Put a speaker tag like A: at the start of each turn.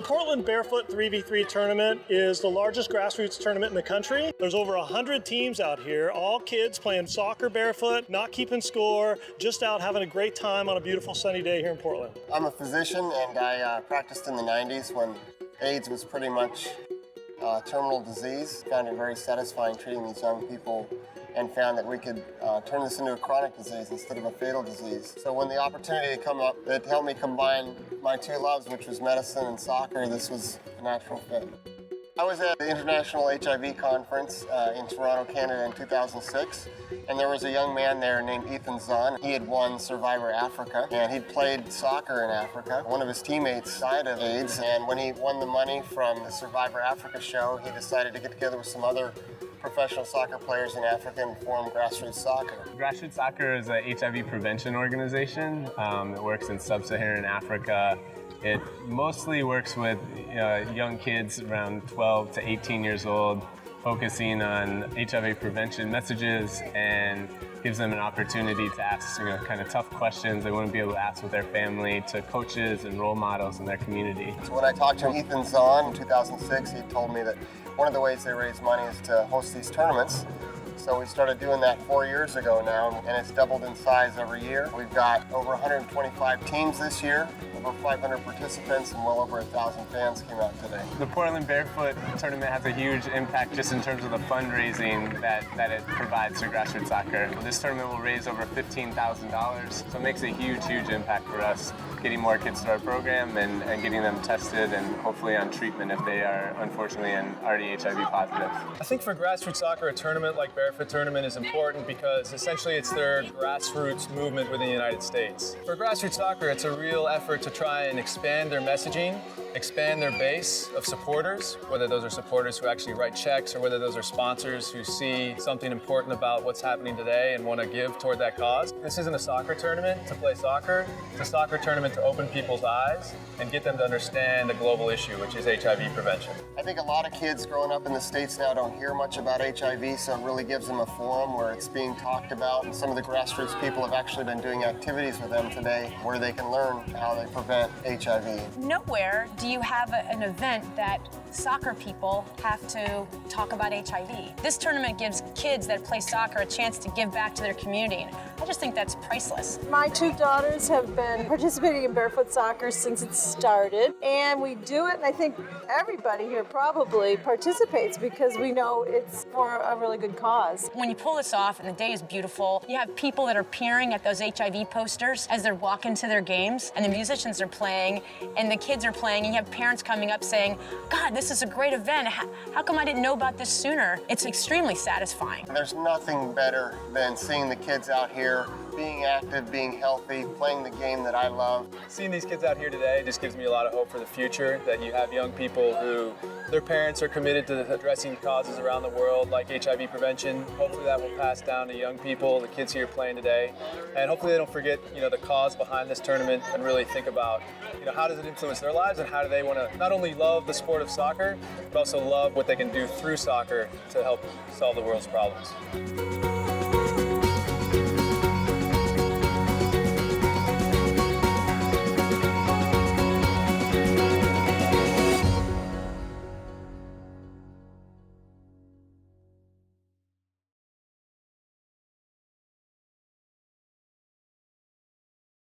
A: Portland Barefoot 3v3 tournament is the largest grassroots tournament in the country. There's over 100 teams out here, all kids playing soccer barefoot, not keeping score, just out having a great time on a beautiful sunny day here in Portland.
B: I'm a physician, and I practiced in the 90s when AIDS was pretty much a terminal disease. Found it very satisfying treating these young people and found that we could turn this into a chronic disease instead of a fatal disease. So when the opportunity came up, it helped me combine my two loves, which was medicine and soccer. This was a natural fit. I was at the International HIV Conference in Toronto, Canada in 2006, and there was a young man there named Ethan Zahn. He had won Survivor Africa, and he'd played soccer in Africa. One of his teammates died of AIDS, and when he won the money from the Survivor Africa show, he decided to get together with some other professional soccer players in Africa and form Grassroot Soccer.
C: Grassroot Soccer is a HIV prevention organization. It works in sub-Saharan Africa. It mostly works with young kids around 12 to 18 years old, focusing on HIV prevention messages and gives them an opportunity to ask kind of tough questions they wouldn't be able to ask with their family, to coaches and role models in their community.
B: So when I talked to Ethan Zahn in 2006, he told me that one of the ways they raise money is to host these tournaments. So we started doing that 4 years ago now, and it's doubled in size every year. We've got over 125 teams this year, over 500 participants, and well over 1,000 fans came out today.
C: The Portland Barefoot tournament has a huge impact just in terms of the fundraising that it provides to Grassroot Soccer. This tournament will raise over $15,000, so it makes a huge impact for us, getting more kids to our program and getting them tested and hopefully on treatment if they are unfortunately already HIV positive.
D: I think for Grassroot Soccer, a tournament like Barefoot tournament is important because essentially it's their grassroots movement within the United States. For Grassroot Soccer, it's a real effort to try and expand their messaging, expand their base of supporters, whether those are supporters who actually write checks or whether those are sponsors who see something important about what's happening today and want to give toward that cause. This isn't a soccer tournament to play soccer. It's a soccer tournament to open people's eyes and get them to understand the global issue, which is HIV prevention.
B: I think a lot of kids growing up in the States now don't hear much about HIV, so it really gives them a forum where it's being talked about, and some of the grassroots people have actually been doing activities with them today where they can learn how they prevent HIV.
E: Nowhere do you have an event that soccer people have to talk about HIV. This tournament gives kids that play soccer a chance to give back to their community. I just think that's priceless.
F: My two daughters have been participating in Barefoot Soccer since it started, and we do it, and I think everybody here probably participates because we know it's for a really good cause.
E: When you pull this off and the day is beautiful, you have people that are peering at those HIV posters as they're walking to their games, and the musicians are playing, and the kids are playing, and you have parents coming up saying, God, this is a great event. How come I didn't know about this sooner? It's extremely satisfying.
B: There's nothing better than seeing the kids out here being active, being healthy, playing the game that I love.
D: Seeing these kids out here today just gives me a lot of hope for the future, that you have young people who their parents are committed to addressing causes around the world like HIV prevention. Hopefully that will pass down to young people, the kids here playing today, and hopefully they don't forget the cause behind this tournament and really think about how does it influence their lives and how do they want to not only love the sport of soccer, but also love what they can do through soccer to help solve the world's problems.